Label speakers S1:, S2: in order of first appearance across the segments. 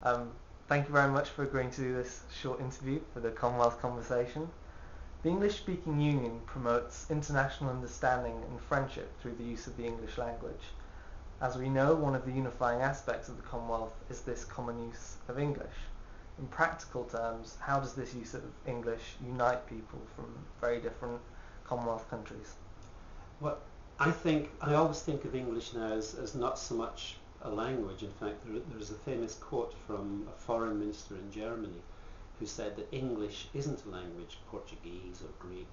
S1: Um, Thank you very much for agreeing to do this short interview for the Commonwealth Conversation. The English-speaking Union promotes international understanding and friendship through the use of the English language. As we know, one of the unifying aspects of the Commonwealth is this common use of English. In practical terms, how does this use of English unite people from very different Commonwealth countries?
S2: Well, I always think of English now as not so much a language. In fact, there's a famous quote from a foreign minister in Germany who said that English isn't a language, Portuguese or Greek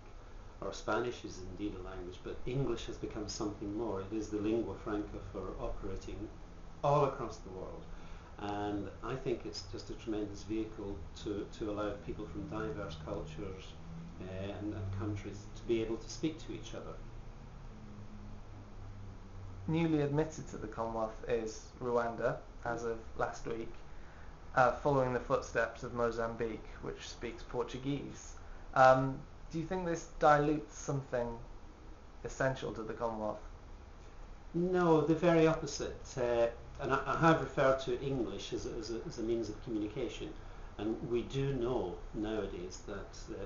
S2: or Spanish is indeed a language, but English has become something more. It is the lingua franca for operating all across the world. And I think it's just a tremendous vehicle to allow people from diverse cultures and countries to be able to speak to each other.
S1: Newly admitted to the Commonwealth is Rwanda as of last week, following the footsteps of Mozambique, which speaks Portuguese. Do you think this dilutes something essential to the Commonwealth?
S2: No, the very opposite. And I have referred to English as a means of communication. And we do know nowadays that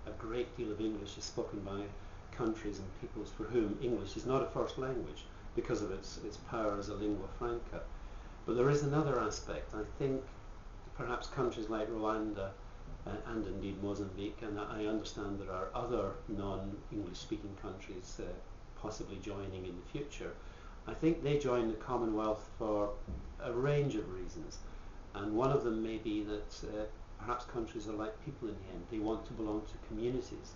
S2: a great deal of English is spoken by countries and peoples for whom English is not a first language because of its power as a lingua franca. But there is another aspect. I think perhaps countries like Rwanda and indeed Mozambique, and I understand there are other non-English speaking countries possibly joining in the future. I think they join the Commonwealth for a range of reasons, and one of them may be that perhaps countries are like people in the end. They want to belong to communities,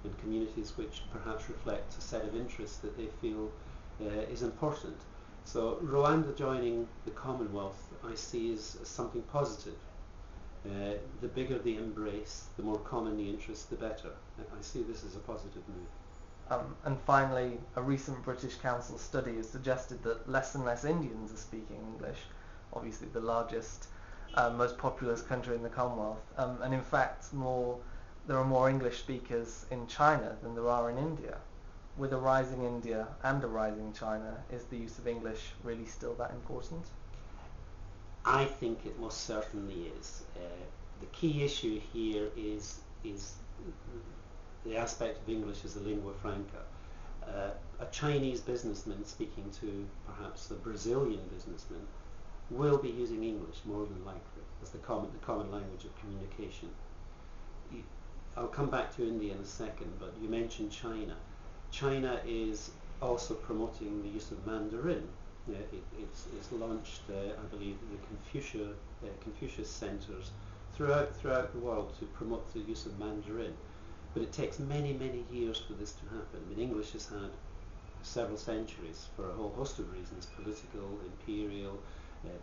S2: and communities which perhaps reflect a set of interests that they feel is important. So Rwanda joining the Commonwealth I see as something positive. The bigger the embrace, the more common the interests, the better. I see this as a positive move.
S1: And finally, a recent British Council study has suggested that less and less Indians are speaking English, obviously the largest, most populous country in the Commonwealth. And in fact, there are more English speakers in China than there are in India. With a rising India and a rising China, is the use of English really still that important?
S2: I think it most certainly is. The key issue here is the aspect of English as a lingua franca. A Chinese businessman speaking to perhaps a Brazilian businessman will be using English more than likely as the common language of communication. I'll come back to India in a second, but you mentioned China. China is also promoting the use of Mandarin. It's launched, I believe, the Confucius centres throughout the world to promote the use of Mandarin. But it takes many, many years for this to happen. I mean, English has had several centuries for a whole host of reasons, political, imperial,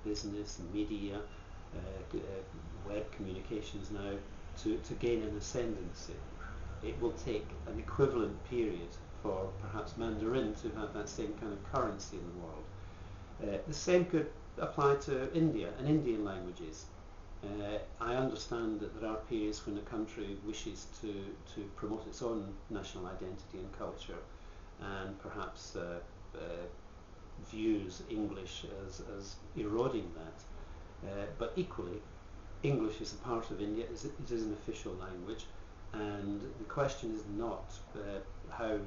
S2: business, media, web communications now, to gain an ascendancy. It will take an equivalent period for perhaps Mandarin to have that same kind of currency in the world. The same could apply to India and Indian languages. I understand that there are periods when a country wishes to promote its own national identity and culture and perhaps views English as eroding that. But equally, English is a part of India, it is an official language, and the question is not how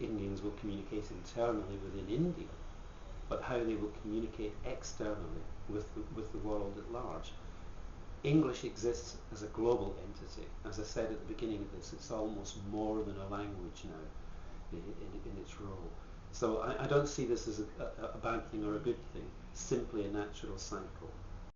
S2: Indians will communicate internally within India, but how they will communicate externally with the world at large. English exists as a global entity. As I said at the beginning of this, it's almost more than a language now in its role. So I don't see this as a bad thing or a good thing, simply a natural cycle.